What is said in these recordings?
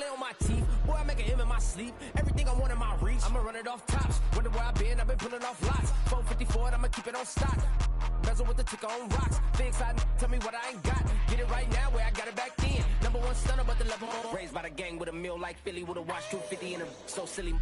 play on my teeth. Boy, I make an M in my sleep. Everything I want in my reach. I'ma run it off tops. Wonder where I've been pulling off lots. 454, I'ma keep it on stock. Bezel with the ticker on rocks. Things side, tell me what I ain't got. Get it right now where I got it back then. Number one stunner, but the level on. Raised by the gang with a meal like Philly with a watch 250 and a so silly.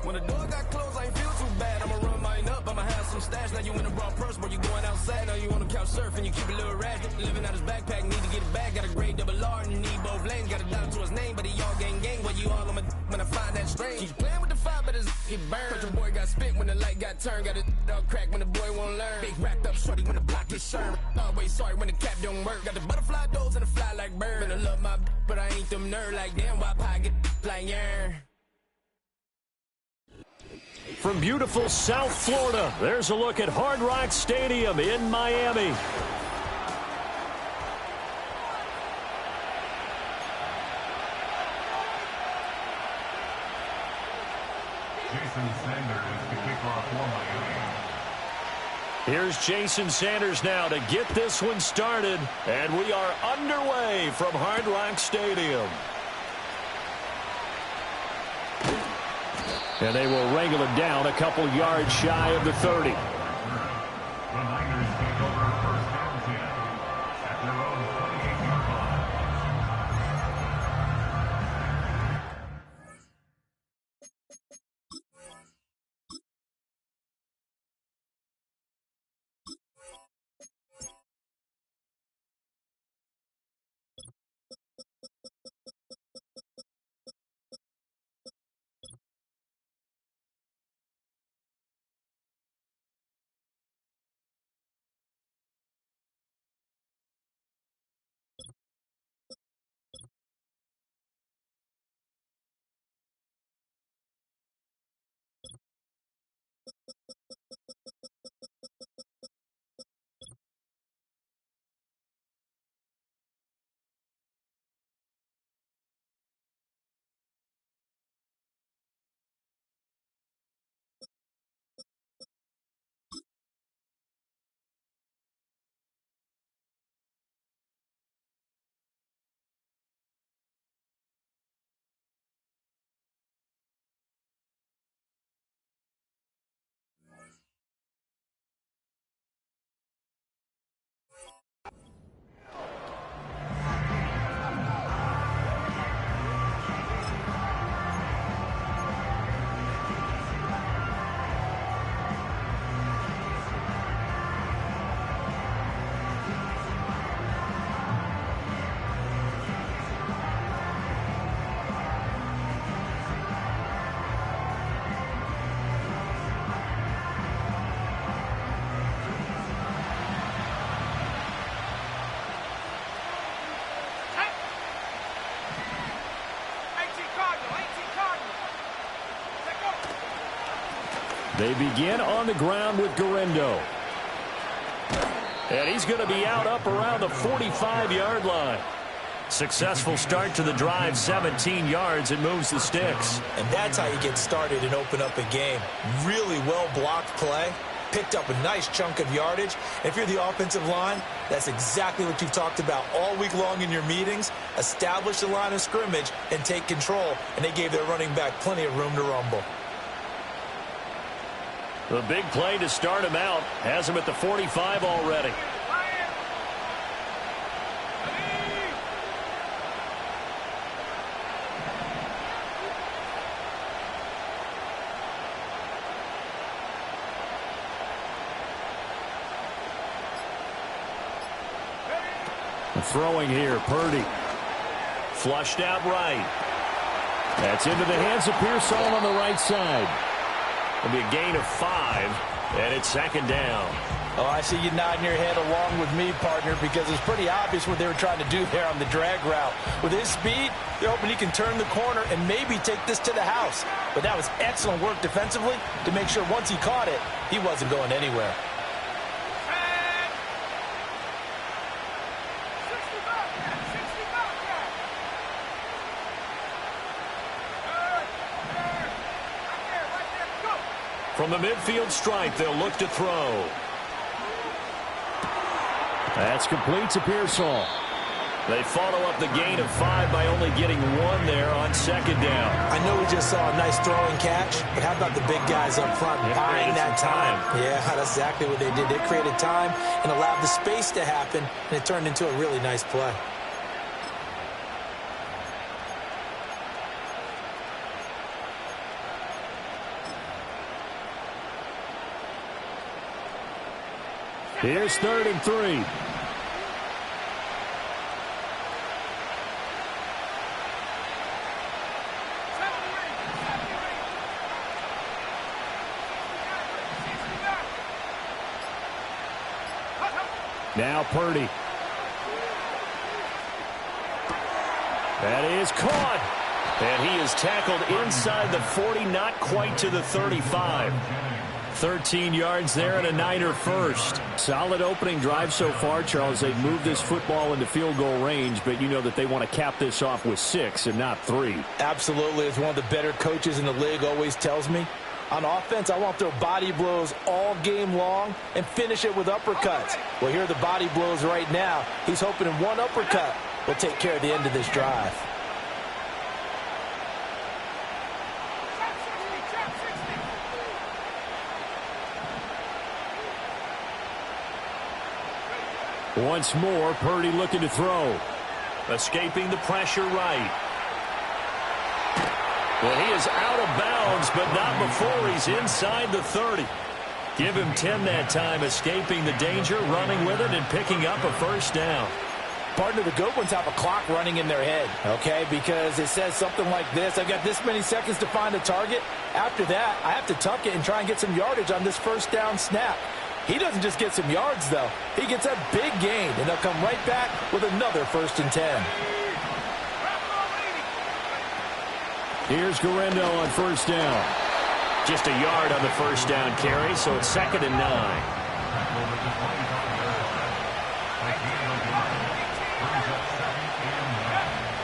When the door got closed, I ain't feel too bad. I'ma run mine up, I'ma have some stash. Now you in a raw purse, but you going outside. Now you on the couch surfing, you keep a little rash. Living out his backpack, need to get it back. Got a grade double R and you need both lanes. Got a dollar to his name, but he all gang. Where you all on my when I find that strange. Keep playing with the fire, but his get burned. But your boy got spit when the light got turned. Got it all crack when the boy won't learn. Big racked up shorty when the block gets shurned. Always sorry when the cap don't work. Got the butterfly doors and the fly like bird. And I love my but I ain't them nerd like damn why pie get like yarn. From beautiful South Florida, there's a look at Hard Rock Stadium in Miami. Jason Sanders, the kickoff for Miami. Here's Jason Sanders now to get this one started, and we are underway from Hard Rock Stadium. And they will wrangle it down a couple yards shy of the 30. The Niners take over first down 10 at their own 28-yard line. They begin on the ground with Guerendo. And he's going to be out up around the 45-yard line. Successful start to the drive, 17 yards, and moves the sticks. And that's how you get started and open up a game. Really well-blocked play. Picked up a nice chunk of yardage. If you're the offensive line, that's exactly what you've talked about all week long in your meetings. Establish the line of scrimmage and take control. And they gave their running back plenty of room to rumble. The big play to start him out has him at the 45 already. Throwing here, Purdy. Flushed out right. That's into the hands of Pearsall on the right side. It'll be a gain of 5, and it's second down. Oh, I see you nodding your head along with me, partner, because it's pretty obvious what they were trying to do there on the drag route. With his speed, they're hoping he can turn the corner and maybe take this to the house. But that was excellent work defensively to make sure once he caught it, he wasn't going anywhere. From the midfield stripe, they'll look to throw. That's complete to Pearsall. They follow up the gain of 5 by only getting 1 there on second down. I know we just saw a nice throwing catch, but how about the big guys up front buying that time? Yeah, that's exactly what they did. They created time and allowed the space to happen, and it turned into a really nice play. Here's 3rd and 3. Now Purdy. That is caught. And he is tackled inside the 40, not quite to the 35. 13 yards there and a Niner first. Solid opening drive so far, Charles. They've moved this football into field goal range, but you know that they want to cap this off with 6 and not 3. Absolutely. As one of the better coaches in the league always tells me, on offense, I want to throw body blows all game long and finish it with uppercuts. Well, here are the body blows right now. He's hoping in one uppercut will take care of the end of this drive. Once more, Purdy looking to throw. Escaping the pressure right. Well, he is out of bounds, but not before he's inside the 30. Give him 10 that time, escaping the danger, running with it, and picking up a first down. Partner, the good ones have a clock running in their head, okay? Because it says something like this: I've got this many seconds to find a target. After that, I have to tuck it and try and get some yardage on this first down snap. He doesn't just get some yards, though. He gets a big gain, and they'll come right back with another 1st and 10. Here's Guerrero on first down. Just a yard on the first down carry, so it's 2nd and 9.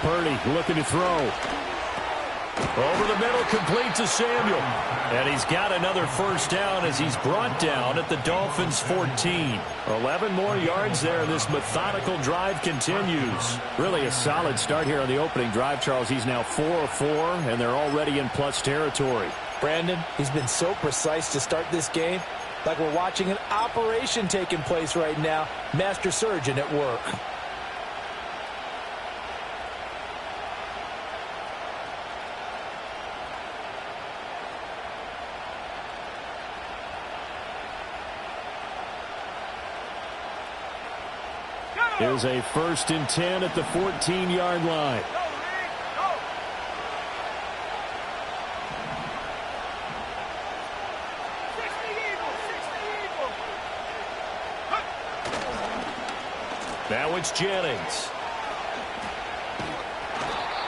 Purdy looking to throw. Over the middle, complete to Samuel. And he's got another first down as he's brought down at the Dolphins' 14. 11 more yards there. This methodical drive continues. Really a solid start here on the opening drive, Charles. He's now 4 of 4, and they're already in plus territory. Brandon, he's been so precise to start this game. Like we're watching an operation taking place right now. Master surgeon at work. Here's a 1st and 10 at the 14-yard line. Now it's Jennings.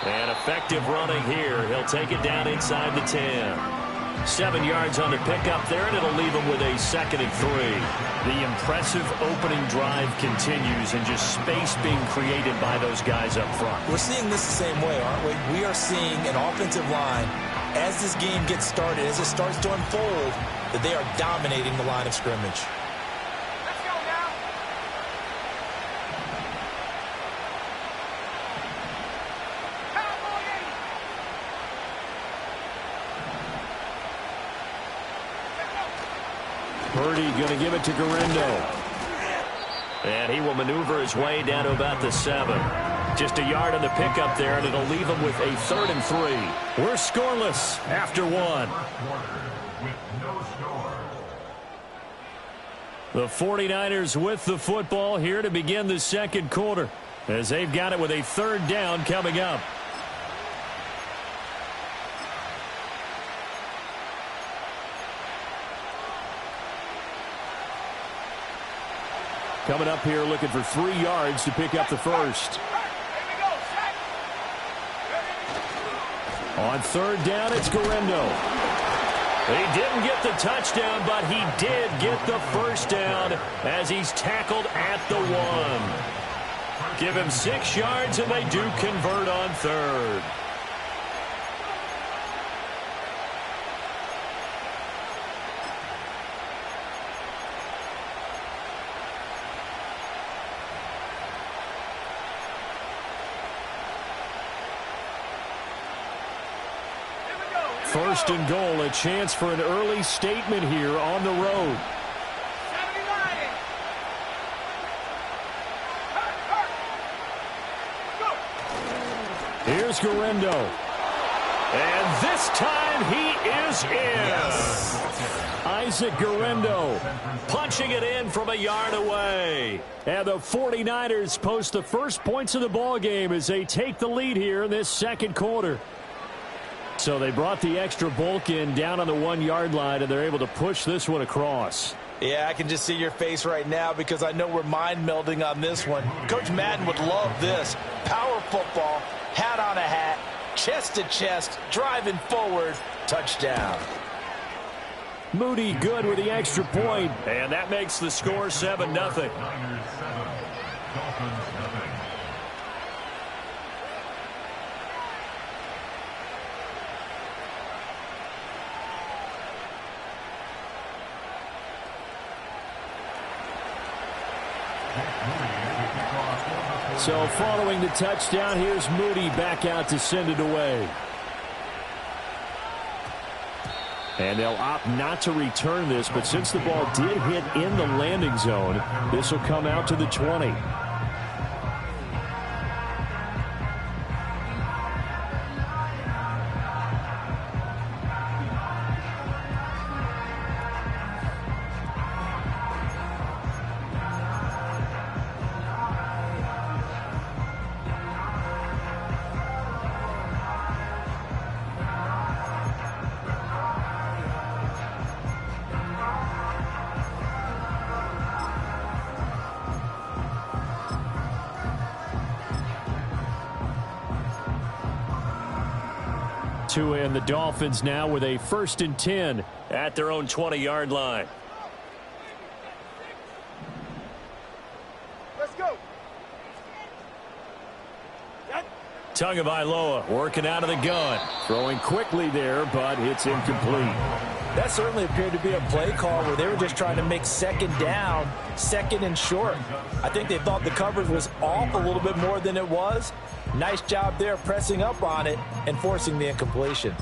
And effective running here. He'll take it down inside the 10. 7 yards on the pickup there, and it'll leave him with a 2nd and 3. The impressive opening drive continues, and just space being created by those guys up front. We're seeing this the same way, aren't we? We are seeing an offensive line, as this game gets started, as it starts to unfold, that they are dominating the line of scrimmage. Purdy going to give it to Guerrero. And he will maneuver his way down to about the 7. Just a yard on the pickup there, and it'll leave him with a 3rd and 3. We're scoreless after 1. The 49ers with the football here to begin the 2nd quarter, as they've got it with a 3rd down coming up. Coming up here looking for 3 yards to pick up the first. On 3rd down, it's Guerrero. He didn't get the touchdown, but he did get the first down as he's tackled at the 1. Give him 6 yards, and they do convert on 3rd. 1st and goal, a chance for an early statement here on the road. Here's Guerrero. And this time he is in. Yes. Isaac Guerrero punching it in from a yard away. And the 49ers post the first points of the ball game as they take the lead here in this second quarter. So they brought the extra bulk in down on the 1-yard line, and they're able to push this one across. Yeah, I can just see your face right now because I know we're mind melding on this one. Coach Madden would love this. Power football, hat on a hat, chest to chest, driving forward, touchdown. Moody good with the extra point, and that makes the score 7-0. Niners 7, Dolphins 0. So following the touchdown, here's Moody back out to send it away. And they'll opt not to return this, but since the ball did hit in the landing zone, this will come out to the 20. Tua and the Dolphins now with a 1st and 10 at their own 20-yard line. Let's go. Tagovailoa working out of the gun. Throwing quickly there, but it's incomplete. That certainly appeared to be a play call where they were just trying to make second down, second and short. I think they thought the coverage was off a little bit more than it was. Nice job there pressing up on it and forcing the incompletion.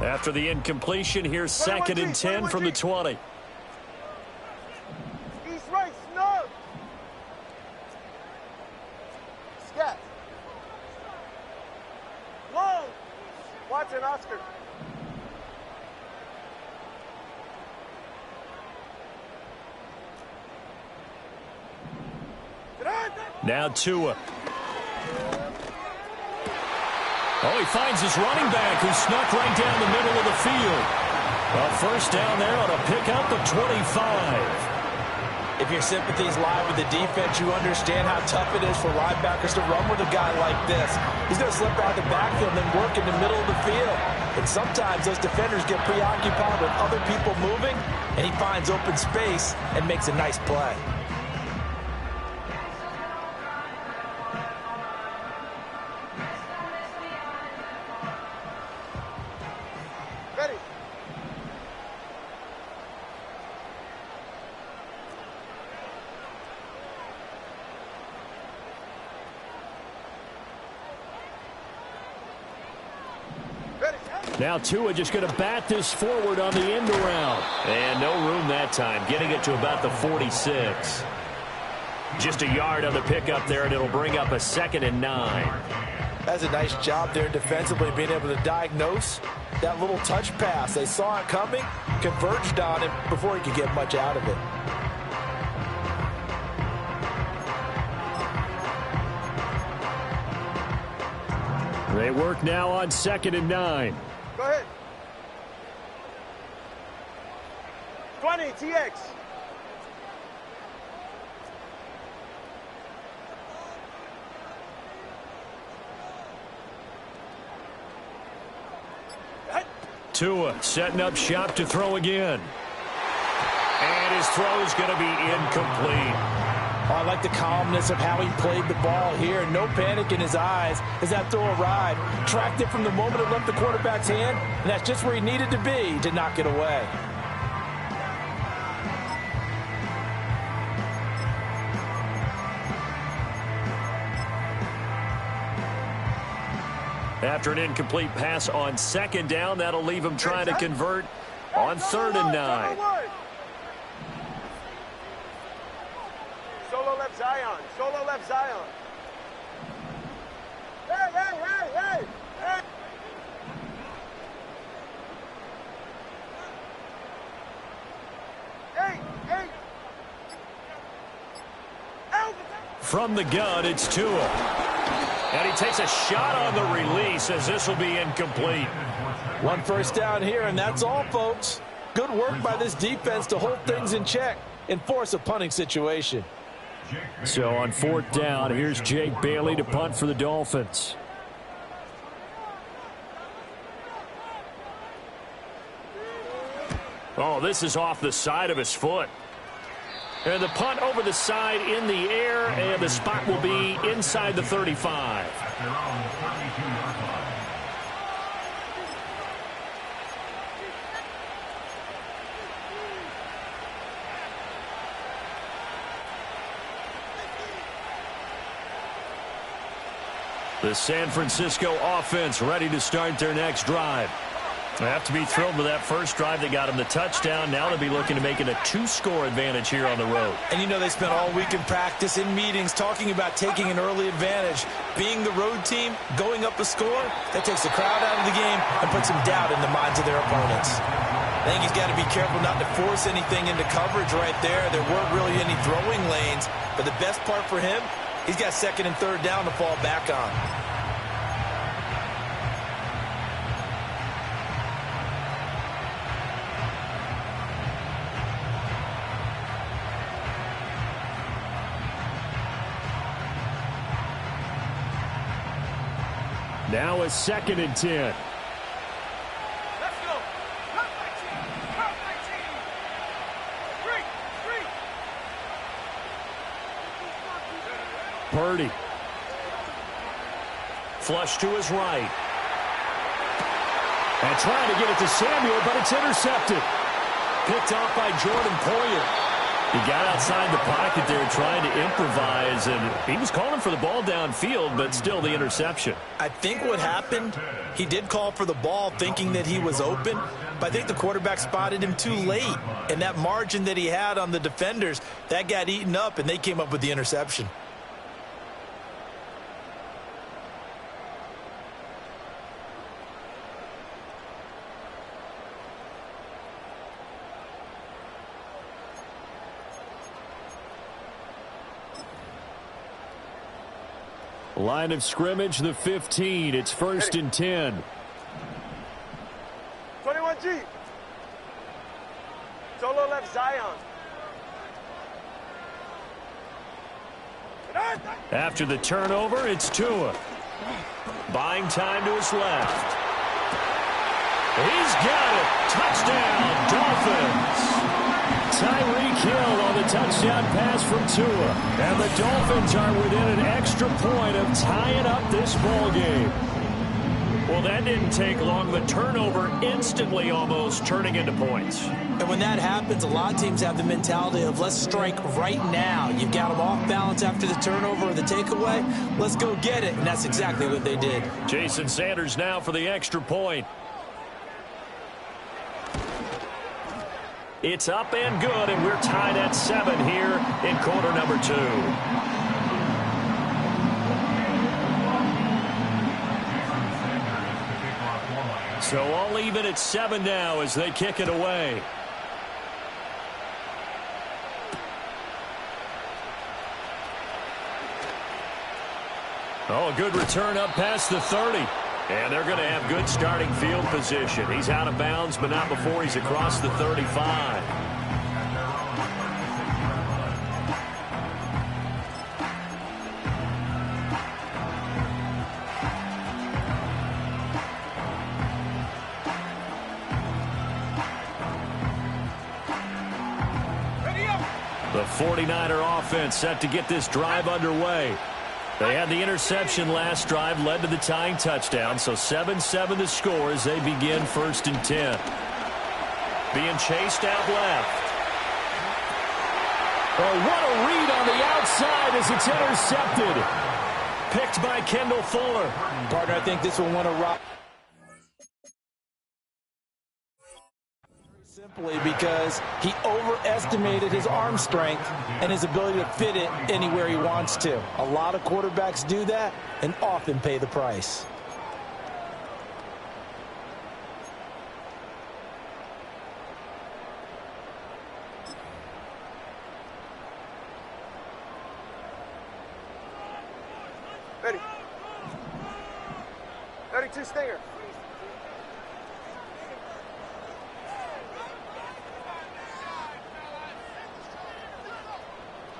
After the incompletion, here's 2nd and 10 from the 20. East right, snug. Scat. Long. Watson, Oscar. Now Tua. Oh, he finds his running back who snuck right down the middle of the field. A 1st down there on a pickup of 25. If your sympathies lie with the defense, you understand how tough it is for linebackers to run with a guy like this. He's going to slip out the backfield and then work in the middle of the field. And sometimes those defenders get preoccupied with other people moving, and he finds open space and makes a nice play. Ready. Now Tua just going to bat this forward on the end around. And no room that time, getting it to about the 46. Just a yard on the pickup there, and it'll bring up a 2nd and 9. That's a nice job there defensively, being able to diagnose that little touch pass. They saw it coming, converged on it before he could get much out of it. They work now on 2nd and 9. Go ahead. 20, TX. Tua setting up shop to throw again. And his throw is going to be incomplete. Oh, I like the calmness of how he played the ball here. No panic in his eyes as that throw arrived. Tracked it from the moment it left the quarterback's hand, and that's just where he needed to be to knock it away. After an incomplete pass on second down, that'll leave him trying to convert on 3rd and 9. Solo left Zion. Solo left Zion. Hey, hey, hey, hey, hey. Hey, hey. From the gun, it's Tua. And he takes a shot on the release as this will be incomplete. 1 first down here, and that's all, folks. Good work by this defense to hold things in check and force a punting situation. So on 4th down, here's Jake Bailey to punt for the Dolphins. Oh, this is off the side of his foot. And the punt over the side in the air, and the spot will be inside the 35. At their own 32-yard line. The San Francisco offense ready to start their next drive. They have to be thrilled with that first drive. They got him the touchdown. Now they'll be looking to make it a 2-score advantage here on the road. And you know they spent all week in practice, in meetings, talking about taking an early advantage. Being the road team, going up a score, that takes the crowd out of the game and puts some doubt in the minds of their opponents. I think he's got to be careful not to force anything into coverage right there. There weren't really any throwing lanes. But the best part for him, he's got 2nd and 3rd down to fall back on. Now a 2nd and 10. Let's go. Cut my team. Cut my team. Three. Purdy. Flush to his right. And trying to get it to Samuel, but it's intercepted. Picked off by Jordan Poyer. He got outside the pocket there trying to improvise, and he was calling for the ball downfield, but still the interception. I think what happened, he did call for the ball thinking that he was open, but I think the quarterback spotted him too late. And that margin that he had on the defenders, that got eaten up, and they came up with the interception. Line of scrimmage, the 15. It's 1st and 10. 21G. Solo left Zion. After the turnover, it's Tua. Buying time to his left. He's got it. Touchdown, Dolphins. Tyreek Hill on the touchdown pass from Tua. And the Dolphins are within an extra point of tying up this ball game. Well, that didn't take long. The turnover instantly almost turning into points. And when that happens, a lot of teams have the mentality of let's strike right now. You've got them off balance after the turnover or the takeaway. Let's go get it. And that's exactly what they did. Jason Sanders now for the extra point. It's up and good, and we're tied at 7 here in quarter number 2. So all even at 7 now as they kick it away. Oh, a good return up past the 30. And they're going to have good starting field position. He's out of bounds, but not before he's across the 35. The 49er offense set to get this drive underway. They had the interception last drive, led to the tying touchdown, so 7-7 the score as they begin 1st and 10. Being chased out left. Oh, what a read on the outside as it's intercepted. picked by Kendall Fuller. Partner, I think this will want to rock. Simply because he overestimated his arm strength and his ability to fit it anywhere he wants to. A lot of quarterbacks do that and often pay the price. Ready. 32 Stinger.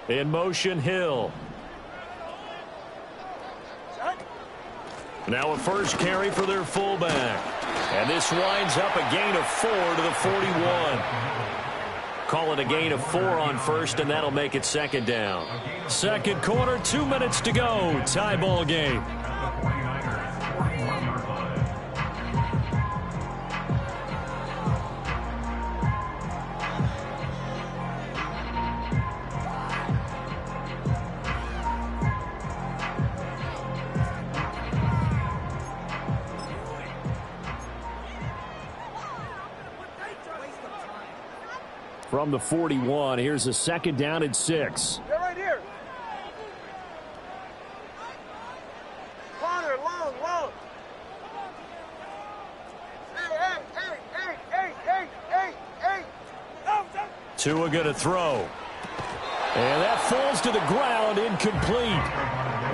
In motion, Hill. Now a first carry for their fullback. And this winds up a gain of 4 to the 41. Call it a gain of 4 on first, and that'll make it second down. Second quarter, 2 minutes to go. Tie ball game. From the 41, here's a second down and 6. They're right here. Corner, long. Hey. Tua going to throw. And that falls to the ground, incomplete.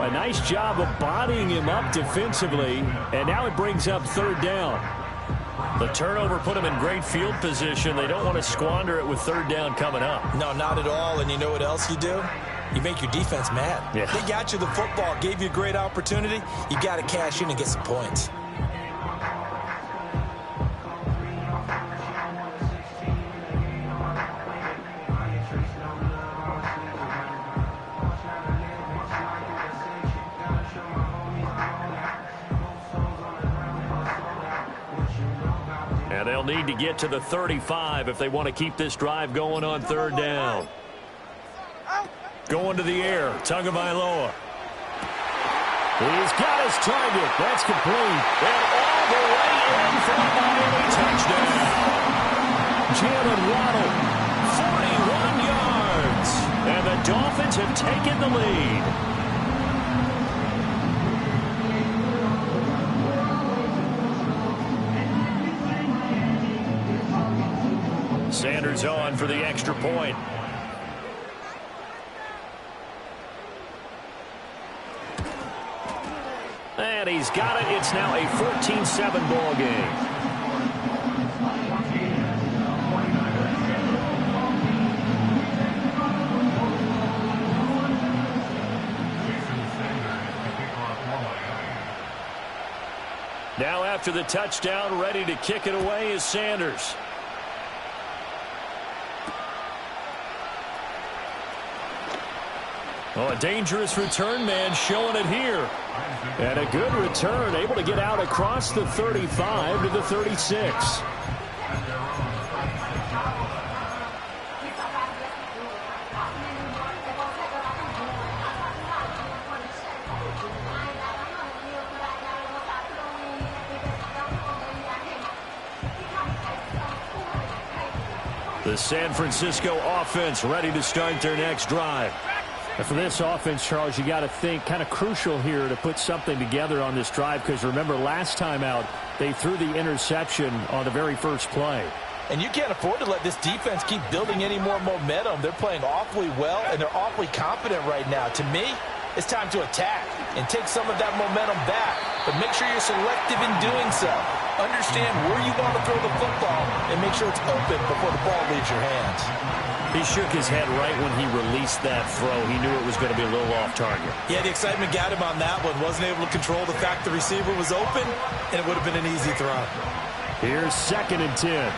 A nice job of bodying him up defensively, and now it brings up third down. The turnover put them in great field position. They don't want to squander it with third down coming up. No, not at all. And you know what else you do? You make your defense mad. Yeah. They got you the football, gave you a great opportunity. You got to cash in and get some points. And they'll need to get to the 35 if they want to keep this drive going on third down. Going to the air, Tagovailoa. He's got his target. That's complete. And all the way in for a Miami touchdown. Jalen Waddle, 41 yards. And the Dolphins have taken the lead. Sanders on for the extra point. And he's got it. It's now a 14-7 ball game. Now after the touchdown, ready to kick it away is Sanders. Oh, a dangerous return man showing it here. And a good return, able to get out across the 35 to the 36. The San Francisco offense ready to start their next drive. And for this offense, Charles, you got to think kind of crucial here to put something together on this drive, because remember last time out they threw the interception on the very first play. And you can't afford to let this defense keep building any more momentum. They're playing awfully well, and they're awfully confident right now. To me, it's time to attack and take some of that momentum back, but make sure you're selective in doing so. Understand where you want to throw the football and make sure it's open before the ball leaves your hands. He shook his head right when he released that throw. He knew it was going to be a little off target. Yeah, the excitement got him on that one. Wasn't able to control the fact the receiver was open, and it would have been an easy throw. Here's 2nd and 10.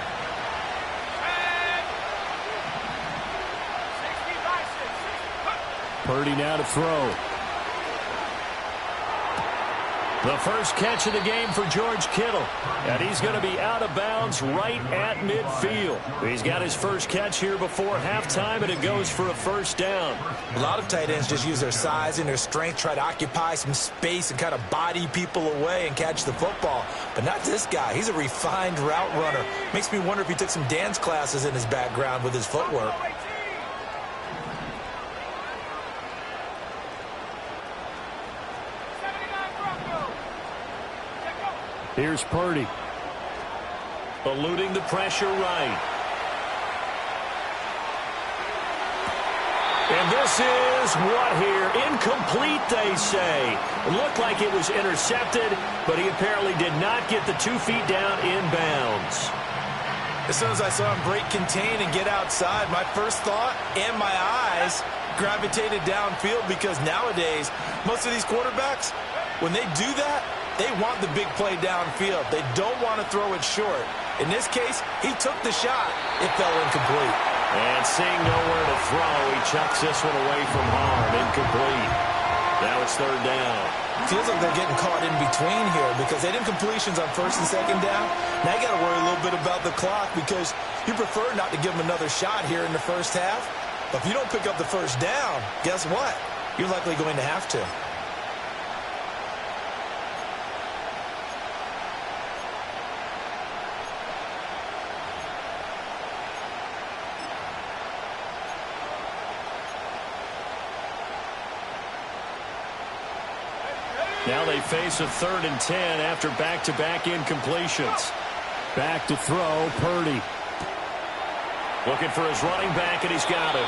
Purdy now to throw. The first catch of the game for George Kittle. And he's going to be out of bounds right at midfield. He's got his first catch here before halftime, and it goes for a first down. A lot of tight ends just use their size and their strength, try to occupy some space and kind of body people away and catch the football. But not this guy. He's a refined route runner. Makes me wonder if he took some dance classes in his background with his footwork. Here's Purdy. Eluding the pressure right. And this is what here? Incomplete, they say. It looked like it was intercepted, but he apparently did not get the 2 feet down inbounds. As soon as I saw him break contain and get outside, my first thought and my eyes gravitated downfield, because nowadays, most of these quarterbacks, when they do that, they want the big play downfield. They don't want to throw it short. In this case, he took the shot. It fell incomplete. And seeing nowhere to throw, he chucks this one away from harm. Incomplete. Now it's third down. Feels like they're getting caught in between here, because they did incompletions on first and second down. Now you got to worry a little bit about the clock, because you prefer not to give them another shot here in the first half. But if you don't pick up the first down, guess what? You're likely going to have to. Now they face a 3rd and 10 after back-to-back incompletions. Back to throw, Purdy. Looking for his running back, and he's got him.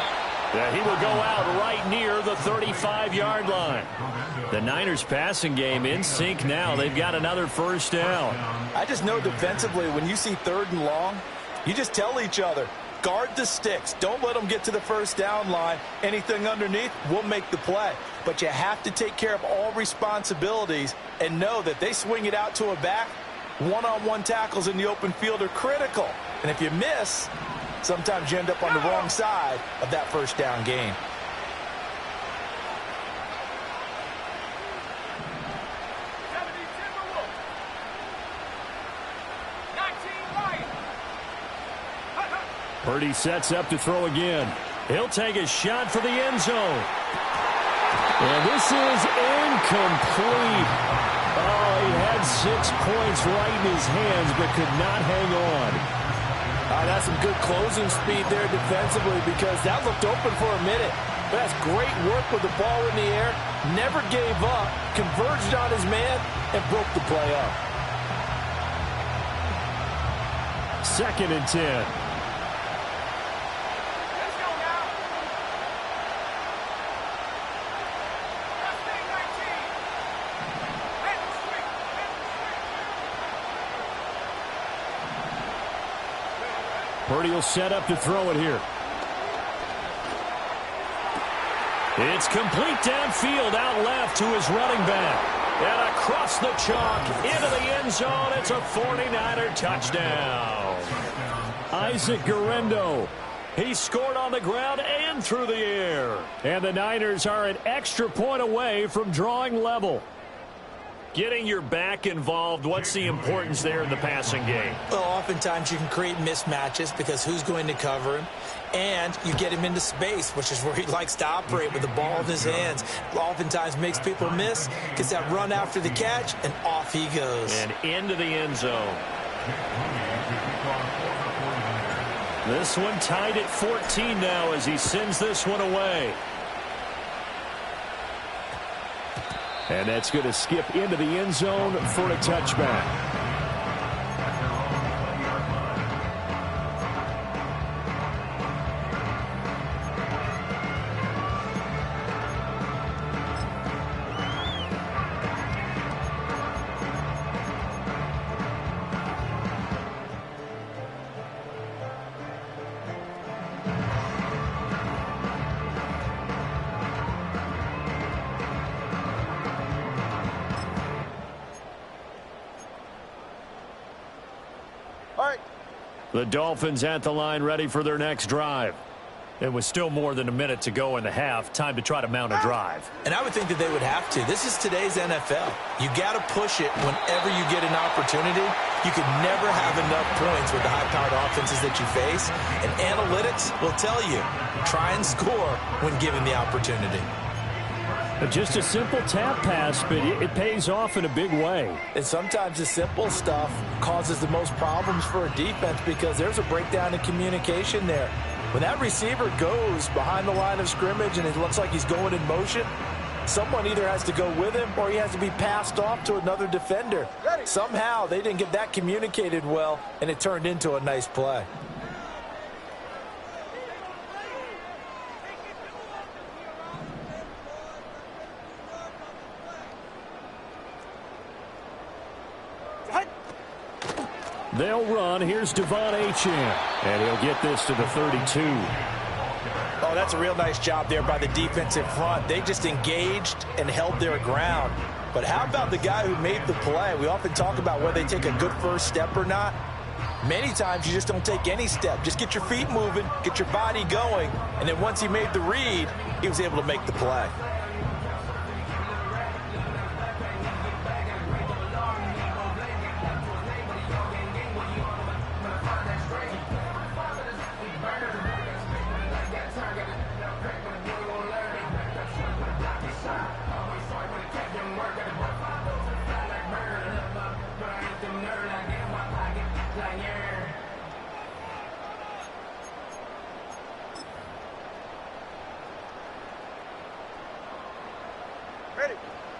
Yeah, he will go out right near the 35-yard line. The Niners passing game in sync now. They've got another first down. I just know defensively, when you see 3rd and long, you just tell each other, guard the sticks. Don't let them get to the first down line. Anything underneath will make the play. But you have to take care of all responsibilities and know that they swing it out to a back. One-on-one tackles in the open field are critical. And if you miss, sometimes you end up on the wrong side of that first down gain. Purdy sets up to throw again. He'll take a shot for the end zone. And this is incomplete. Oh, he had 6 points right in his hands, but could not hang on. That's some good closing speed there defensively, because that looked open for a minute. But that's great work with the ball in the air. Never gave up, converged on his man, and broke the play up. 2nd and 10. Purdy will set up to throw it here. It's complete downfield, out left to his running back. And across the chalk, into the end zone. It's a 49er touchdown. Isaac Guerendo. He scored on the ground and through the air. And the Niners are an extra point away from drawing level. Getting your back involved, what's the importance there in the passing game? Well, oftentimes you can create mismatches, because who's going to cover him? And you get him into space, which is where he likes to operate with the ball in his hands. Oftentimes makes people miss, gets that run after the catch, and off he goes. And into the end zone. This one tied at 14 now as he sends this one away. And that's going to skip into the end zone for a touchback. The Dolphins at the line, ready for their next drive. It was still more than a minute to go in the half. Time to try to mount a drive. And I would think that they would have to. This is today's NFL. You got to push it whenever you get an opportunity. You could never have enough points with the high-powered offenses that you face. And analytics will tell you, try and score when given the opportunity. Just a simple tap pass, but it pays off in a big way. And sometimes the simple stuff causes the most problems for a defense because there's a breakdown in communication there. When that receiver goes behind the line of scrimmage and it looks like he's going in motion, someone either has to go with him or he has to be passed off to another defender. Somehow they didn't get that communicated well, and it turned into a nice play. They'll run. Here's Devon Achane, and he'll get this to the 32. Oh, that's a real nice job there by the defensive front. They just engaged and held their ground. But how about the guy who made the play? We often talk about whether they take a good first step or not. Many times you just don't take any step. Just get your feet moving, get your body going, and then once he made the read, he was able to make the play.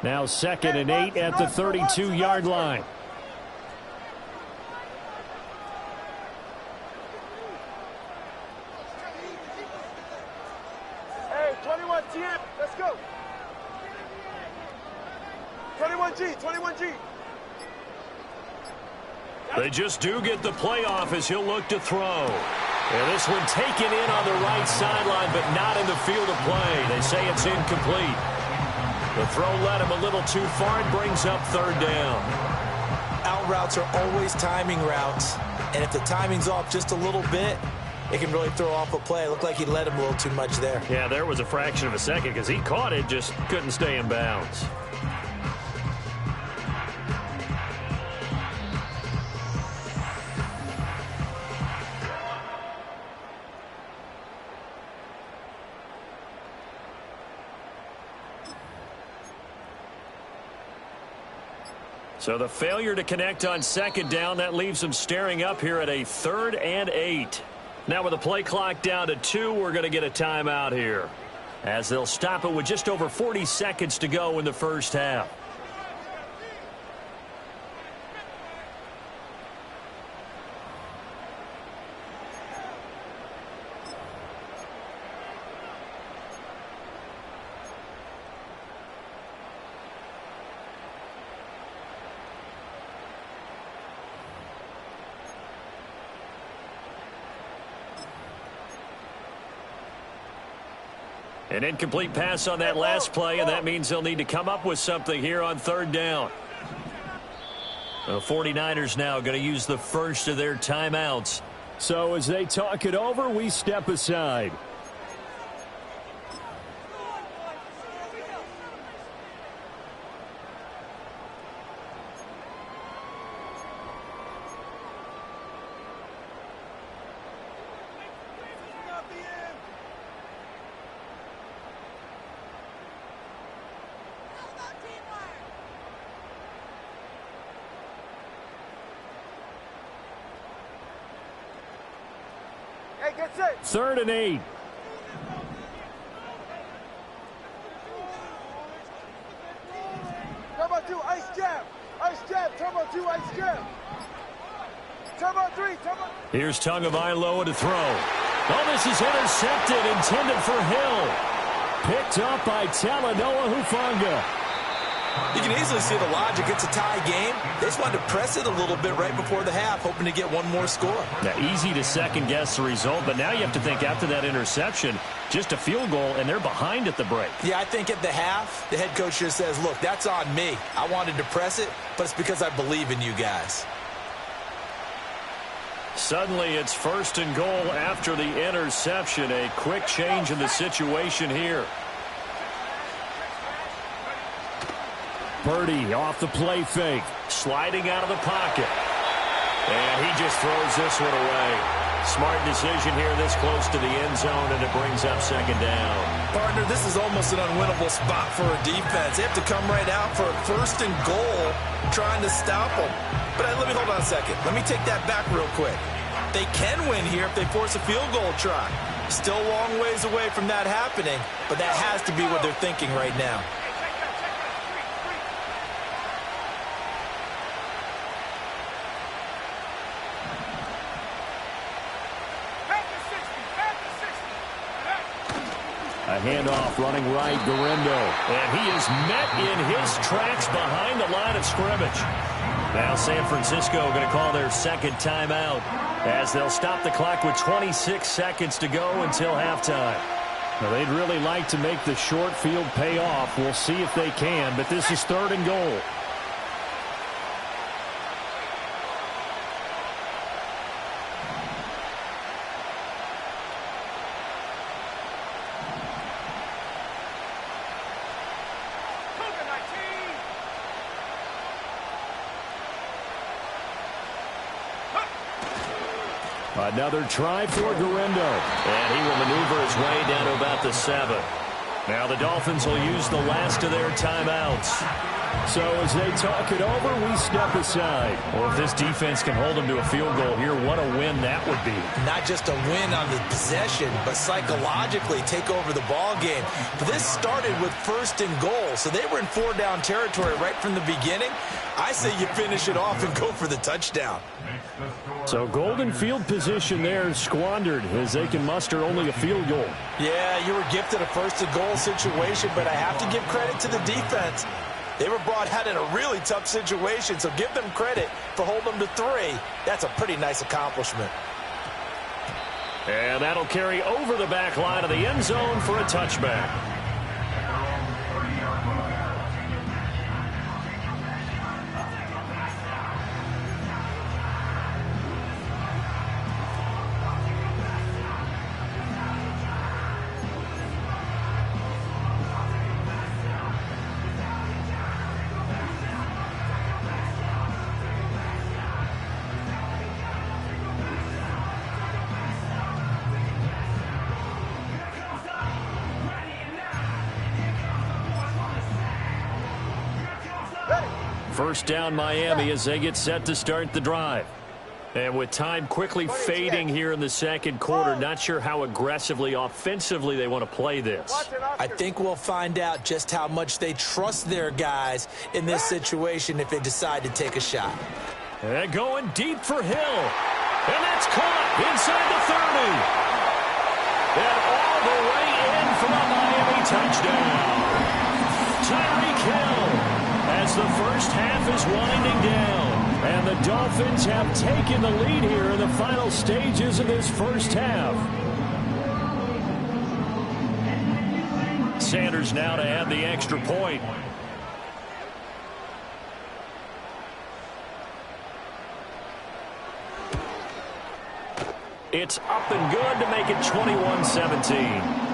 Now 2nd and 8 at the 32-yard line. Hey, 21 TM, let's go. 21G, 21G. They just do get the playoff as he'll look to throw. And this one taken in on the right sideline, but not in the field of play. They say it's incomplete. The throw led him a little too far and brings up 3rd down. Out routes are always timing routes, and if the timing's off just a little bit, it can really throw off a play. It looked like he led him a little too much there. Yeah, there was a fraction of a second because he caught it, just couldn't stay in bounds. So the failure to connect on 2nd down, that leaves them staring up here at a 3rd and 8. Now with the play clock down to 2, we're going to get a timeout here, as they'll stop it with just over 40 seconds to go in the first half. An incomplete pass on that last play, and that means they'll need to come up with something here on 3rd down. The 49ers now going to use the first of their timeouts. So as they talk it over, we step aside. Hey, get set. 3rd and 8. Turbo 2, ice jab. Ice jab, turbo 2, ice jab. Turbo 3, turbo. Here's Tagovailoa to throw. Oh, this is intercepted, intended for Hill. Picked up by Talanoa Hufanga. You can easily see the logic. It's a tie game. They just wanted to press it a little bit right before the half, hoping to get one more score. Now, easy to second-guess the result, but now you have to think after that interception, just a field goal, and they're behind at the break. Yeah, I think at the half, the head coach just says, look, that's on me. I wanted to press it, but it's because I believe in you guys. Suddenly it's 1st and goal after the interception. A quick change in the situation here. Purdy off the play fake. Sliding out of the pocket. And he just throws this one away. Smart decision here this close to the end zone, and it brings up 2nd down. Partner, this is almost an unwinnable spot for a defense. They have to come right out for a 1st and goal trying to stop them. But let me hold on a second. Let me take that back real quick. They can win here if they force a field goal try. Still a long ways away from that happening, but that has to be what they're thinking right now. A handoff running right, Gurindo. And he is met in his tracks behind the line of scrimmage. Now San Francisco going to call their 2nd timeout as they'll stop the clock with 26 seconds to go until halftime. Now they'd really like to make the short field pay off. We'll see if they can, but this is 3rd and goal. Another try for Gurindo. And he will maneuver his way down to about the 7. Now the Dolphins will use the last of their timeouts. So as they talk it over, we step aside. Well, if this defense can hold them to a field goal here, what a win that would be. Not just a win on the possession, but psychologically take over the ball game. This started with 1st and goal, so they were in 4-down territory right from the beginning. I say you finish it off and go for the touchdown. So golden field position there squandered as they can muster only a field goal. Yeah, you were gifted a 1st and goal situation, but I have to give credit to the defense. They were brought out in a really tough situation, so give them credit for holding them to 3. That's a pretty nice accomplishment. And that'll carry over the back line of the end zone for a touchback. First down Miami as they get set to start the drive. And with time quickly fading here in the 2nd quarter, not sure how aggressively, offensively they want to play this. I think we'll find out just how much they trust their guys in this situation if they decide to take a shot. And going deep for Hill. And that's caught inside the 30. And all the way in for a Miami touchdown. Tyreek Hill as the first half is winding down. And the Dolphins have taken the lead here in the final stages of this first half. Sanders now to add the extra point. It's up and good to make it 21-17.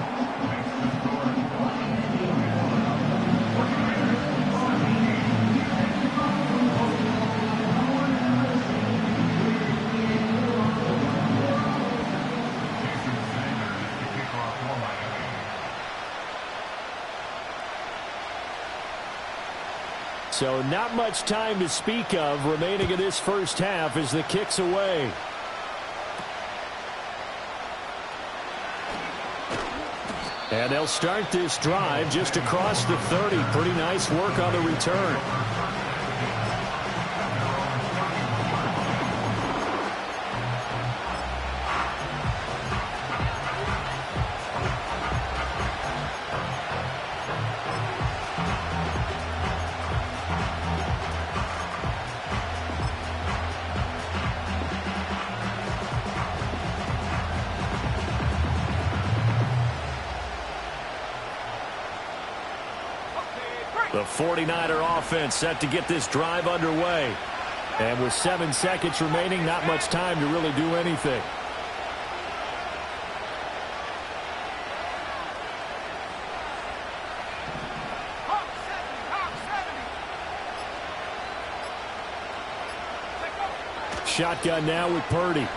So not much time to speak of remaining in this first half as the kick's away. And they'll start this drive just across the 30. Pretty nice work on the return. The 49er offense set to get this drive underway. And with 7 seconds remaining, not much time to really do anything. Shotgun now with Purdy.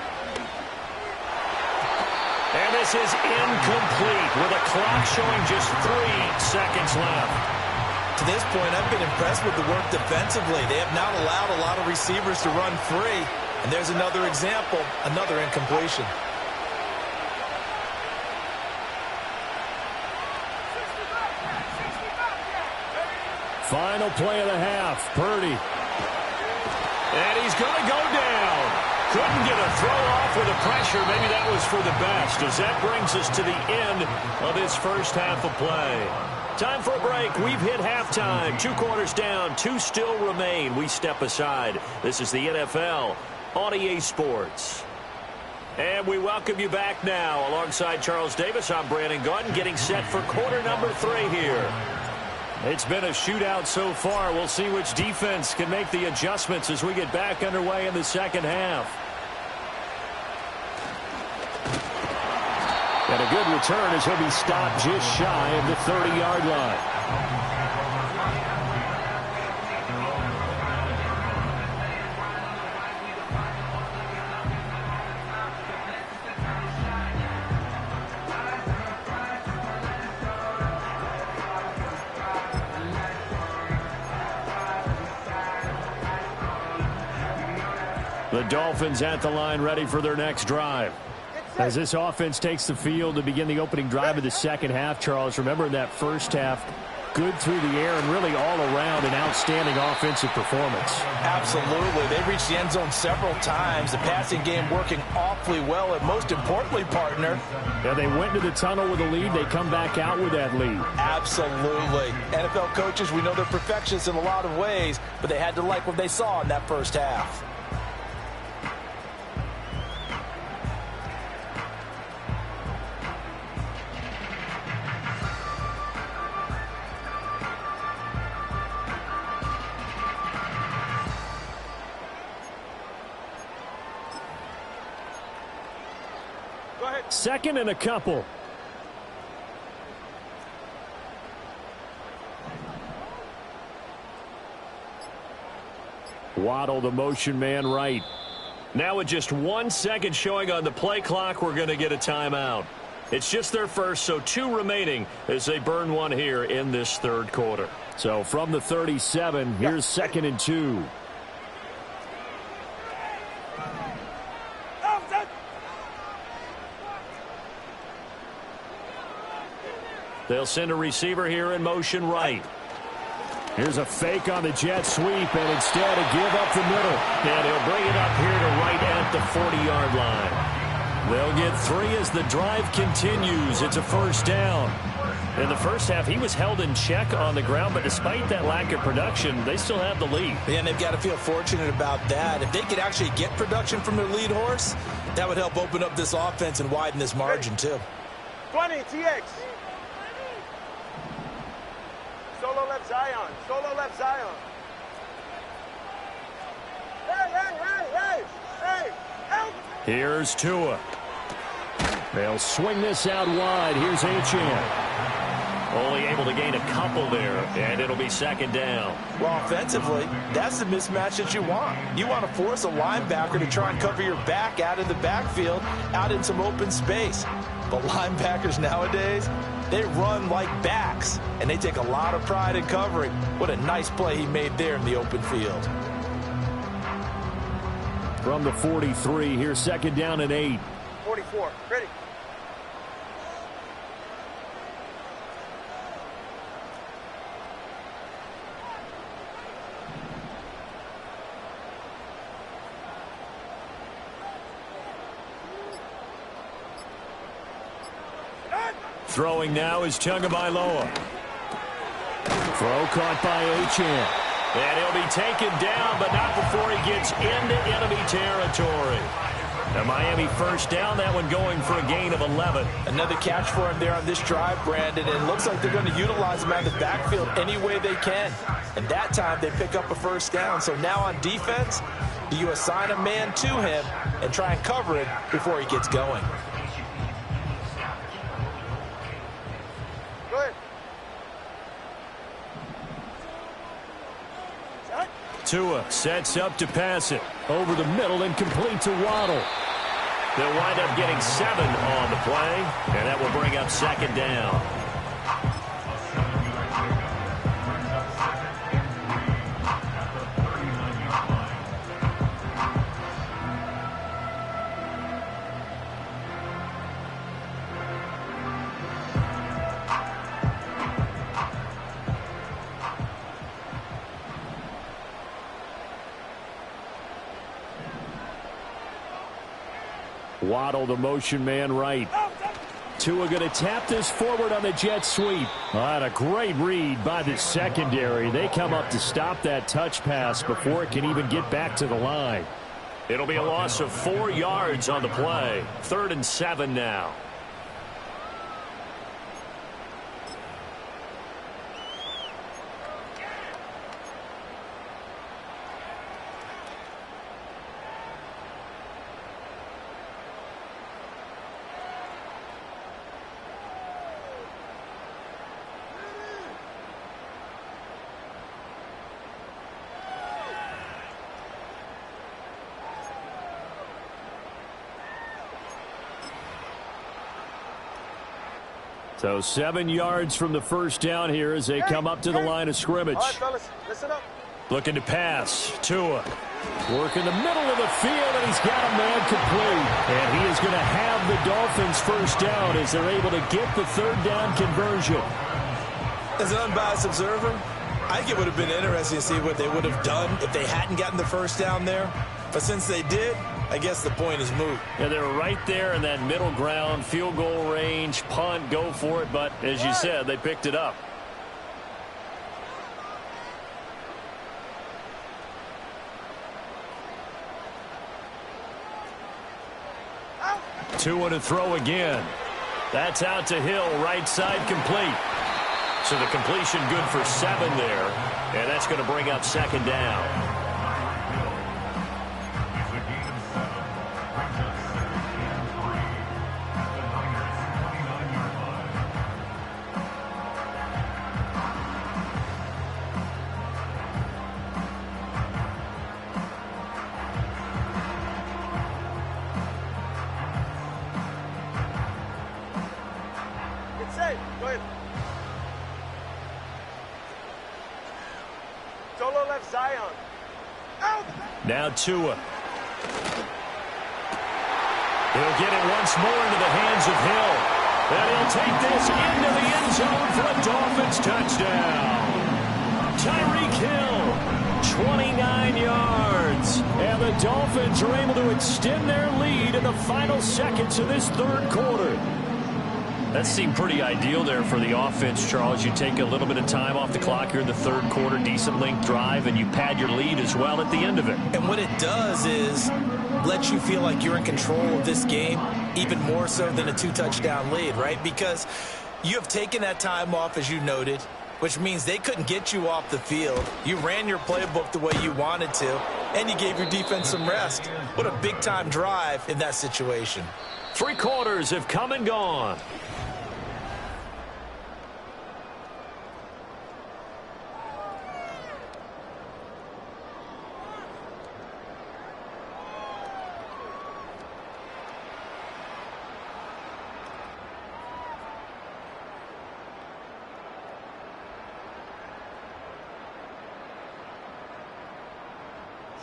And this is incomplete with a clock showing just 3 seconds left. To this point, I've been impressed with the work defensively. They have not allowed a lot of receivers to run free. And there's another example, another incompletion. Final play of the half, Purdy. And he's going to go down. Couldn't get a throw off with the pressure. Maybe that was for the best, as that brings us to the end of this first half of play. Time for a break. We've hit halftime. 2 quarters down. 2 still remain. We step aside. This is the NFL on EA Sports. And we welcome you back now. Alongside Charles Davis, I'm Brandon Gaudin, getting set for quarter number 3 here. It's been a shootout so far. We'll see which defense can make the adjustments as we get back underway in the second half. And a good return as he'll be stopped just shy of the 30-yard line. The Dolphins at the line, ready for their next drive. As this offense takes the field to begin the opening drive of the second half, Charles, remember in that first half, good through the air and really all around an outstanding offensive performance. Absolutely. They reached the end zone several times. The passing game working awfully well, and most importantly, partner. Yeah, they went to the tunnel with a lead. They come back out with that lead. Absolutely. NFL coaches, we know they're perfectionists in a lot of ways, but they had to like what they saw in that first half. Second and a couple. Waddle, the motion man, right. Now with just 1 second showing on the play clock, we're going to get a timeout. It's just their first, so 2 remaining as they burn 1 here in this third quarter. So from the 37, here's 2nd and 2. They'll send a receiver here in motion right. Here's a fake on the jet sweep, and instead a give up the middle. And he'll bring it up here to right at the 40-yard line. They'll get 3 as the drive continues. It's a first down. In the first half, he was held in check on the ground, but despite that lack of production, they still have the lead. And they've got to feel fortunate about that. If they could actually get production from their lead horse, that would help open up this offense and widen this margin, too. 20, TX. Solo left Zion. Solo left Zion. Hey, help! Here's Tua. They'll swing this out wide. Here's Achane. Only able to gain a couple there, and it'll be second down. Well, offensively, that's the mismatch that you want. You want to force a linebacker to try and cover your back out in the backfield, out in some open space. But linebackers nowadays, they run like backs, and they take a lot of pride in covering. What a nice play he made there in the open field. From the 43, here's second down and 8. 44, ready. Throwing now is Tagovailoa. Throw caught by Achane. And he'll be taken down, but not before he gets into enemy territory. Now Miami first down, that one going for a gain of 11. Another catch for him there on this drive, Brandon. And it looks like they're going to utilize him out of the backfield any way they can. And that time they pick up a first down. So now on defense, Do you assign a man to him and try and cover it before he gets going? Go ahead. Tua sets up to pass it. Over the middle and complete to Waddle. They'll wind up getting 7 on the play, and that will bring up second down. Waddle, the motion man right. Tua going to tap this forward on the jet sweep. A great read by the secondary. They come up to stop that touch pass before it can even get back to the line. It'll be a loss of 4 yards on the play. 3rd and 7 now. So 7 yards from the first down here as they come up to the line of scrimmage. All right, fellas, listen up. Looking to pass. Tua. Work in the middle of the field, and he's got a man complete. And he is going to have the Dolphins first down as they're able to get the 3rd down conversion. As an unbiased observer, I think it would have been interesting to see what they would have done if they hadn't gotten the first down there. But since they did, I guess the point is moot. Yeah, they're right there in that middle ground, field goal range, punt, go for it. But as you said, they picked it up. Tua to throw again. That's out to Hill, right side complete. So the completion good for 7 there. And that's going to bring up second down. It's safe. Go ahead. Solo left Zion. Out! Now Tua. He'll get it once more into the hands of Hill. And he'll take this into the end zone for a Dolphins touchdown. Tyreek Hill, 29 yards. And the Dolphins are able to extend their lead in the final seconds of this 3rd quarter. That seemed pretty ideal there for the offense, Charles. You take a little bit of time off the clock here in the 3rd quarter, decent length drive, and you pad your lead as well at the end of it. And what it does is let you feel like you're in control of this game, even more so than a 2-touchdown lead, right? Because you have taken that time off, as you noted, which means they couldn't get you off the field. You ran your playbook the way you wanted to, and you gave your defense some rest. What a big-time drive in that situation. 3 quarters have come and gone.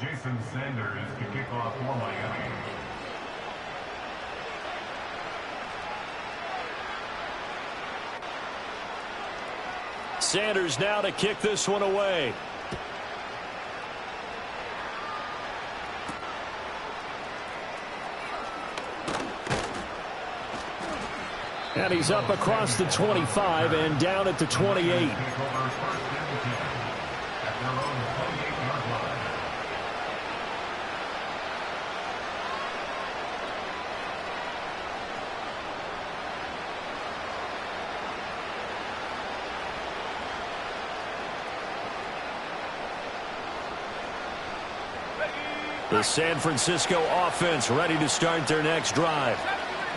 Jason Sanders to kick off for Miami. Sanders now to kick this one away. And he's up across the 25 and down at the 28. The San Francisco offense ready to start their next drive.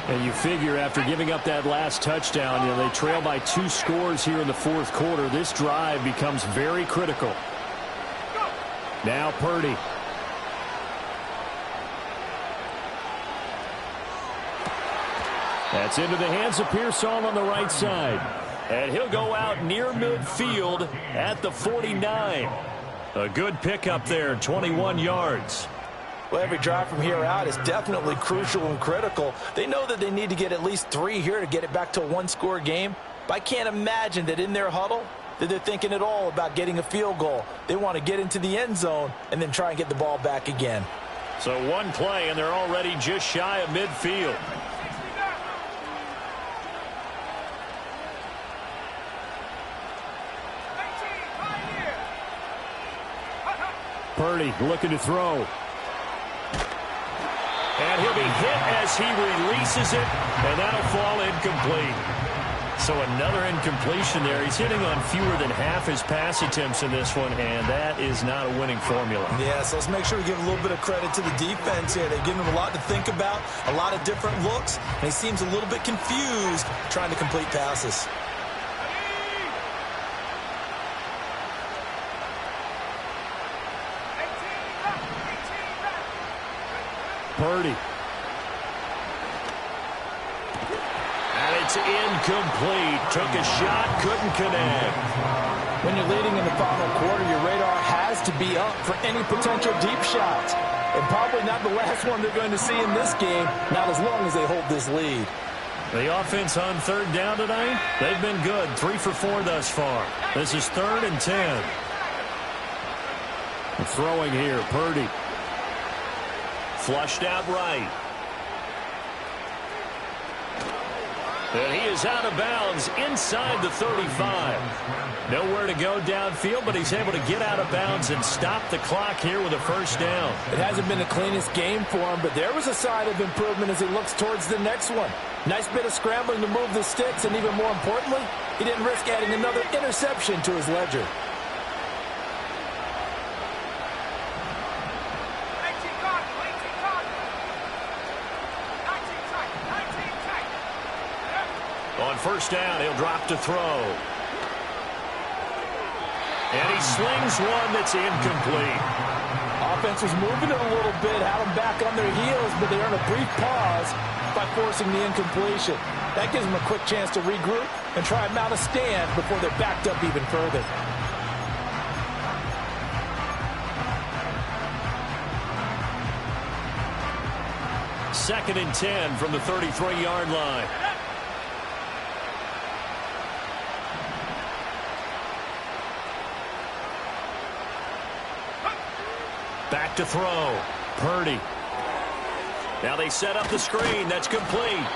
And you figure after giving up that last touchdown, they trail by 2 scores here in the fourth quarter. This drive becomes very critical. Now Purdy. That's into the hands of Pearsall on the right side. And he'll go out near midfield at the 49. A good pickup there, 21 yards. Well, every drive from here out is definitely crucial and critical. They know that they need to get at least 3 here to get it back to a 1-score game. But I can't imagine that in their huddle that they're thinking at all about getting a field goal. They want to get into the end zone and then try and get the ball back again. So one play, and they're already just shy of midfield. Purdy looking to throw. And he'll be hit as he releases it, and that'll fall incomplete. So another incompletion there. He's hitting on fewer than half his pass attempts in this one, and that is not a winning formula. Yeah, so let's make sure we give a little bit of credit to the defense here. They've given him a lot to think about, a lot of different looks, and he seems a little bit confused trying to complete passes. Purdy. And it's incomplete. Took a shot, couldn't connect. When you're leading in the final quarter, your radar has to be up for any potential deep shots. And probably not the last one they're going to see in this game, not as long as they hold this lead. The offense on third down tonight, they've been good. 3 for 4 thus far. This is 3rd and 10. Throwing here, Purdy. Flushed out right. And he is out of bounds inside the 35. Nowhere to go downfield, but he's able to get out of bounds and stop the clock here with a first down. It hasn't been the cleanest game for him, but there was a sign of improvement as he looks towards the next one. Nice bit of scrambling to move the sticks, and even more importantly, he didn't risk adding another interception to his ledger. On first down, he'll drop to throw. And he slings one that's incomplete. Offense was moving it a little bit, had them back on their heels, but they earned a brief pause by forcing the incompletion. That gives them a quick chance to regroup and try and mount a stand before they're backed up even further. Second and 10 from the 33-yard line. Back to throw. Purdy. Now they set up the screen. That's complete.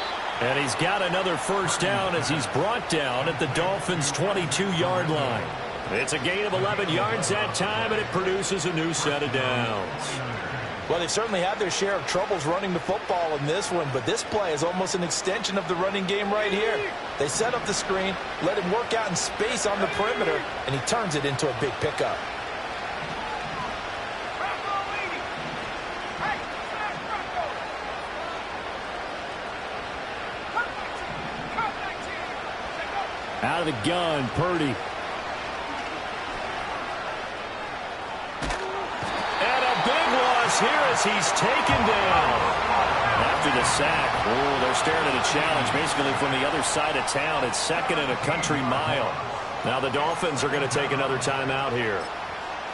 And he's got another first down as he's brought down at the Dolphins' 22-yard line. It's a gain of 11 yards that time, and it produces a new set of downs. Well, they've certainly had their share of troubles running the football in this one, but this play is almost an extension of the running game right here. They set up the screen, let him work out in space on the perimeter, and he turns it into a big pickup. Out of the gun, Purdy. And a big loss here as he's taken down. After the sack, they're staring at a challenge basically from the other side of town. It's 2nd and a country mile. Now the Dolphins are going to take another timeout here.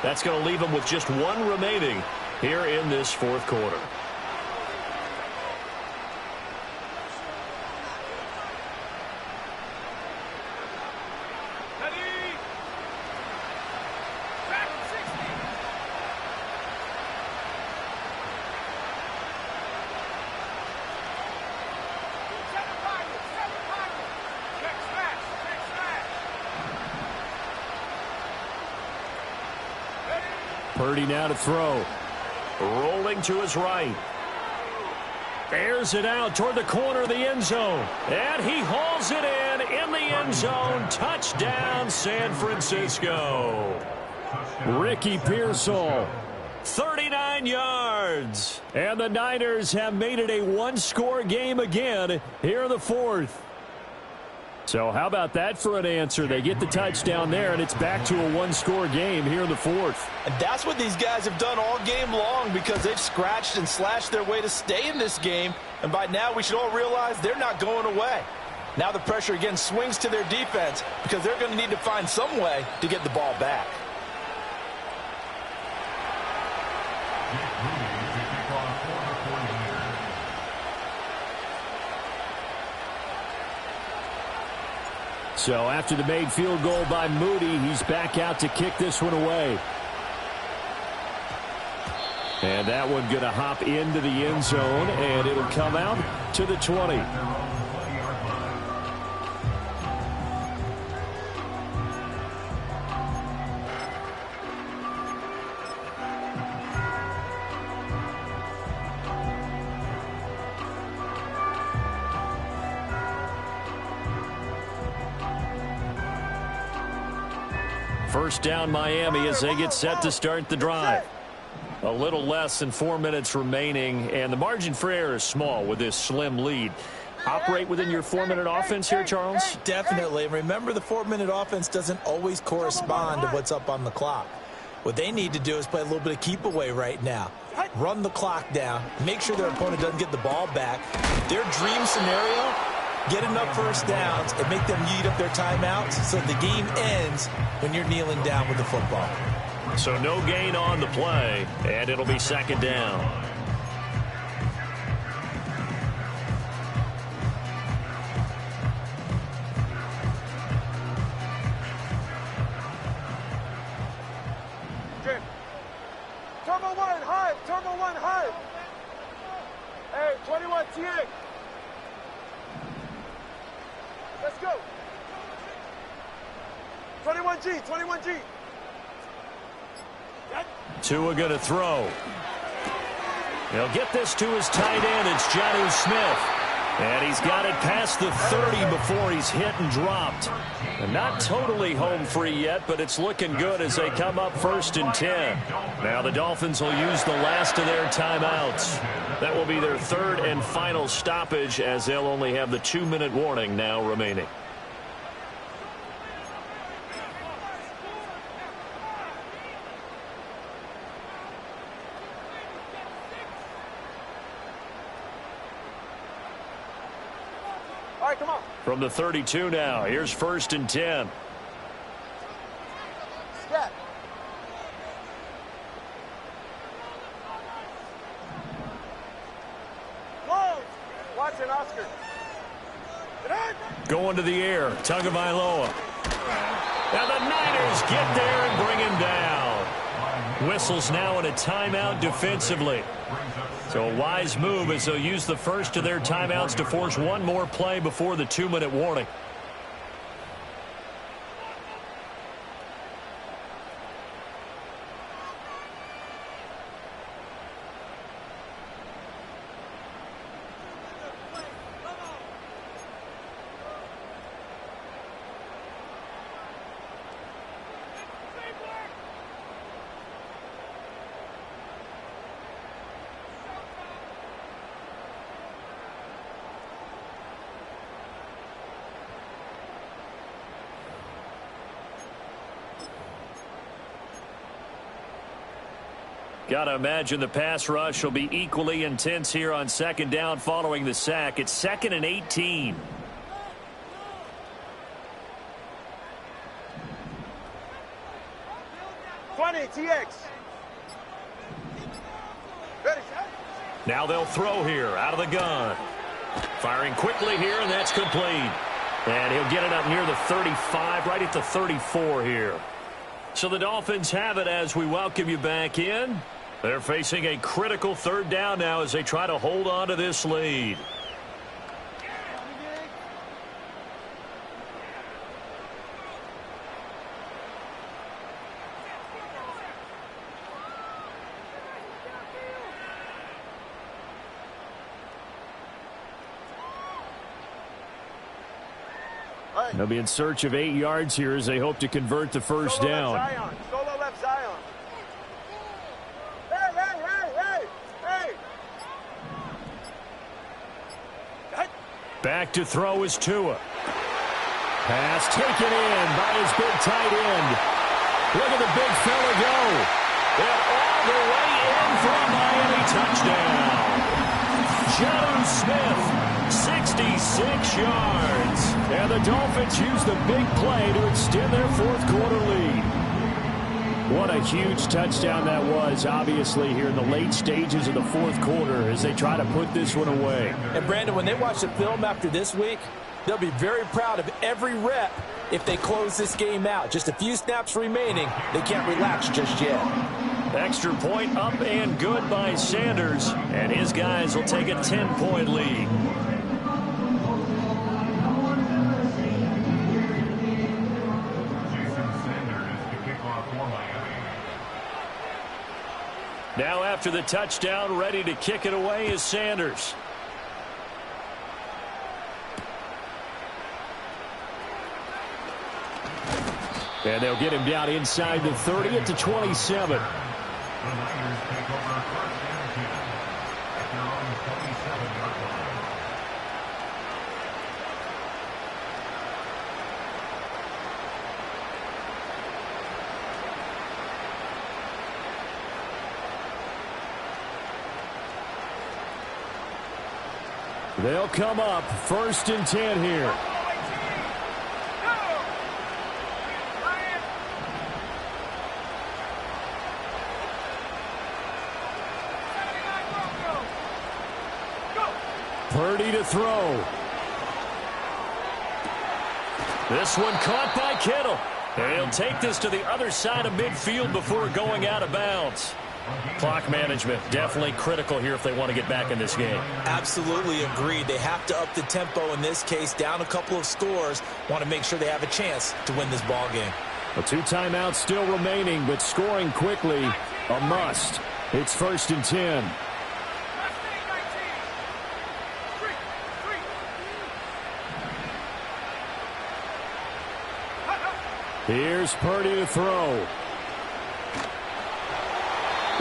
That's going to leave them with just 1 remaining here in this fourth quarter. Purdy now to throw. Rolling to his right. Airs it out toward the corner of the end zone. And he hauls it in the end zone. Touchdown, San Francisco. Ricky Pearsall 39 yards. And the Niners have made it a one-score game again here in the fourth. So how about that for an answer? They get the touchdown there, and it's back to a one-score game here in the fourth. And that's what these guys have done all game long, because they've scratched and slashed their way to stay in this game. And by now, we should all realize they're not going away. Now the pressure again swings to their defense, because they're going to need to find some way to get the ball back. So after the made field goal by Moody, he's back out to kick this one away. And that one going to hop into the end zone, and it'll come out to the 20. First down Miami as they get set to start the drive. A little less than 4 minutes remaining, and the margin for error is small with this slim lead. Operate within your 4-minute offense here, Charles? Definitely. And remember, the 4-minute offense doesn't always correspond to what's up on the clock. What they need to do is play a little bit of keep away right now. Run the clock down. Make sure their opponent doesn't get the ball back. Their dream scenario, get enough first downs and make them eat up their timeouts so the game ends when you're kneeling down with the football. So no gain on the play, and it'll be second down. Turbo 1, high. Turbo 1, high. Hey, 21 TA. Let's go. 21G, 21G. Tua going to throw. He'll get this to his tight end. It's Jonnu Smith. And he's got it past the 30 before he's hit and dropped. And not totally home free yet, but it's looking good as they come up 1st and 10. Now the Dolphins will use the last of their timeouts. That will be their third and final stoppage, as they'll only have the 2-minute warning now remaining. All right, come on. From the 32 now, here's 1st and 10. Step. Whoa. Watch it, Oscar. Going to the air, Tagovailoa. Now the Niners get there and bring him down. Whistles now in a timeout defensively. So a wise move as they'll use the first of their timeouts to force one more play before the 2-minute warning. Got to imagine the pass rush will be equally intense here on 2nd down following the sack. It's 2nd and 18. TX. Ready. Now they'll throw here out of the gun. Firing quickly here, and that's complete. And he'll get it up near the 35, right at the 34 here. So the Dolphins have it as we welcome you back in. They're facing a critical 3rd down now as they try to hold on to this lead. They'll be in search of 8 yards here as they hope to convert the first down. Solo left Zion. Hey! Back to throw is Tua. Pass taken in by his big tight end. Look at the big fella go. And all the way in for a Miami touchdown. Jonnu Smith, 66 yards. And the Dolphins use the big play to extend their fourth quarter lead. What a huge touchdown that was, obviously, here in the late stages of the fourth quarter as they try to put this one away. And, Brandon, when they watch the film after this week, they'll be very proud of every rep if they close this game out. Just a few snaps remaining. They can't relax just yet. Extra point up and good by Sanders, and his guys will take a 10-point lead. Now after the touchdown, ready to kick it away is Sanders. And they'll get him down inside the 30 at the 27. The Niners take over first and 10 at their own 27-yard line. They'll come up first and 10 here. Purdy to throw. This one caught by Kittle. And he'll take this to the other side of midfield before going out of bounds. Clock management definitely critical here if they want to get back in this game. Absolutely agreed. They have to up the tempo in this case, down a couple of scores. Want to make sure they have a chance to win this ball game. A 2 timeouts still remaining, but scoring quickly, a must. It's first and 10. Here's Purdy to throw.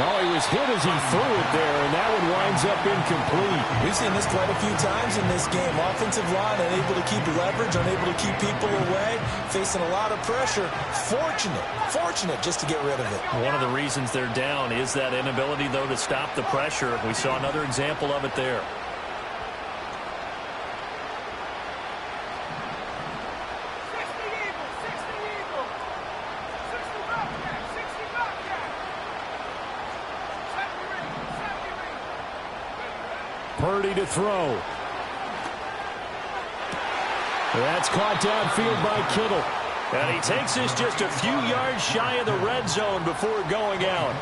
Oh, he was hit as he threw it there, and that one winds up incomplete. We've seen this quite a few times in this game. Offensive line unable to keep leverage, unable to keep people away, facing a lot of pressure. Fortunate just to get rid of it. One of the reasons they're down is that inability, though, to stop the pressure. We saw another example of it there. Purdy to throw. That's caught downfield by Kittle. And he takes this just a few yards shy of the red zone before going out.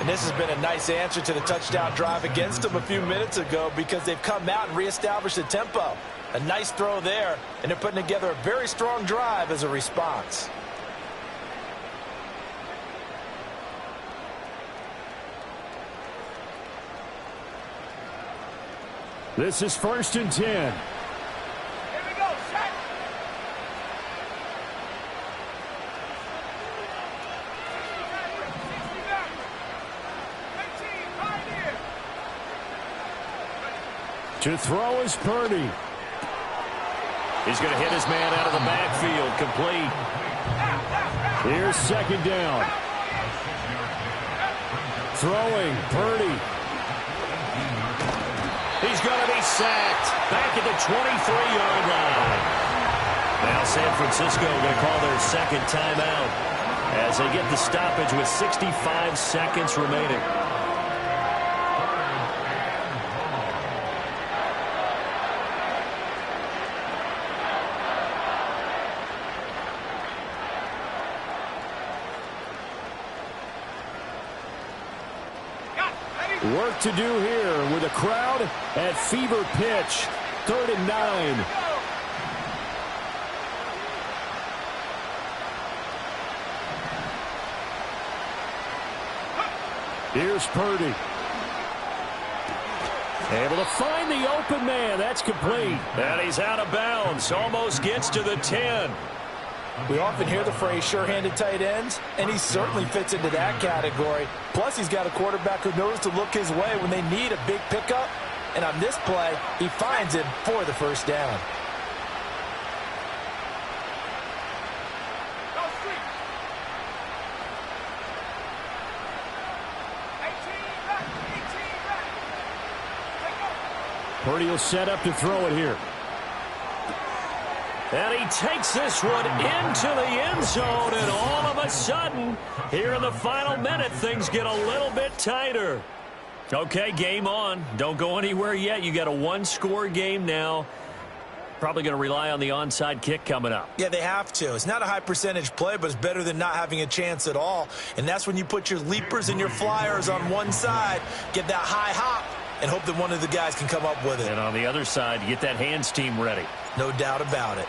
And this has been a nice answer to the touchdown drive against them a few minutes ago because they've come out and reestablished the tempo. A nice throw there, and they're putting together a very strong drive as a response. This is first and 10. Here we go, set. To throw is Purdy. He's going to hit his man out of the backfield, complete. Here's second down. Throwing, Purdy. He's going to be sacked back at the 23-yard line. Now San Francisco going to call their second timeout as they get the stoppage with 65 seconds remaining. Work to do here with a crowd at fever pitch. 3rd and 9. Here's Purdy. Able to find the open man. That's complete. And he's out of bounds. Almost gets to the 10. We often hear the phrase sure-handed tight ends, and he certainly fits into that category. Plus, he's got a quarterback who knows to look his way when they need a big pickup. And on this play, he finds him for the first down. Purdy will set up to throw it here. And he takes this one into the end zone, and all of a sudden, here in the final minute, things get a little bit tighter. Okay, game on. Don't go anywhere yet. You got a one-score game now. Probably going to rely on the onside kick coming up. Yeah, they have to. It's not a high percentage play, but it's better than not having a chance at all. And that's when you put your leapers and your flyers on one side, get that high hop, and hope that one of the guys can come up with it. And on the other side, get that hands team ready. No doubt about it.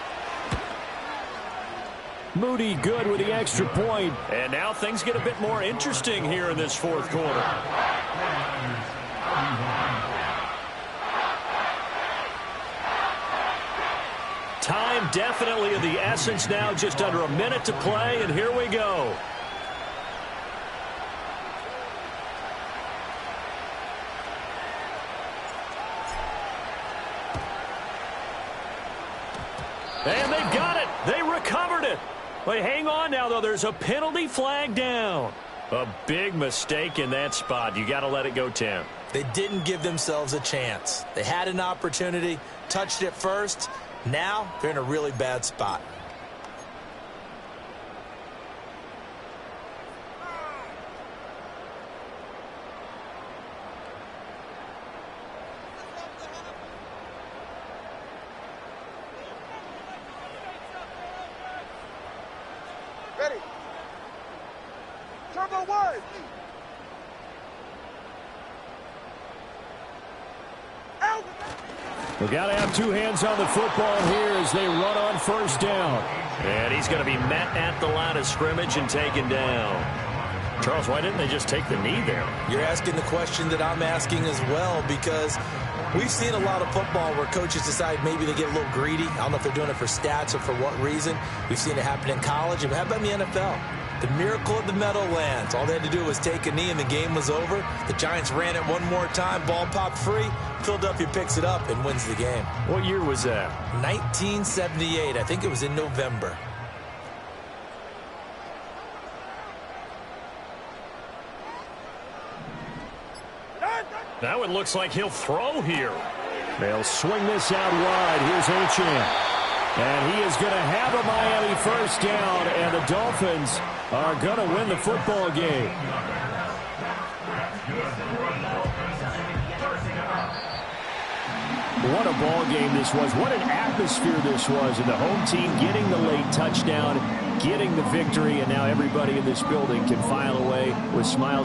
Moody good with the extra point. And now things get a bit more interesting here in this fourth quarter. Time definitely of the essence now, just under a minute to play, and here we go. And they've got it. They recovered it. But hang on now, though. There's a penalty flag down. A big mistake in that spot. You got to let it go 10. They didn't give themselves a chance. They had an opportunity, touched it first. Now they're in a really bad spot. Ready. Turbo one. Out. We got to have two hands on the football here as they run on first down. And he's going to be met at the line of scrimmage and taken down. Charles, why didn't they just take the knee there? You're asking the question that I'm asking as well, because we've seen a lot of football where coaches decide maybe they get a little greedy. I don't know if they're doing it for stats or for what reason. We've seen it happen in college. And how about in the NFL? The miracle of the Meadowlands. All they had to do was take a knee and the game was over. The Giants ran it one more time. Ball popped free. Philadelphia picks it up and wins the game. What year was that? 1978. I think it was in November. Now it looks like he'll throw here. They'll swing this out wide. Here's Achane. And he is going to have a Miami first down, and the Dolphins are going to win the football game. What a ball game this was. What an atmosphere this was. And the home team getting the late touchdown, getting the victory, and now everybody in this building can file away with smiles.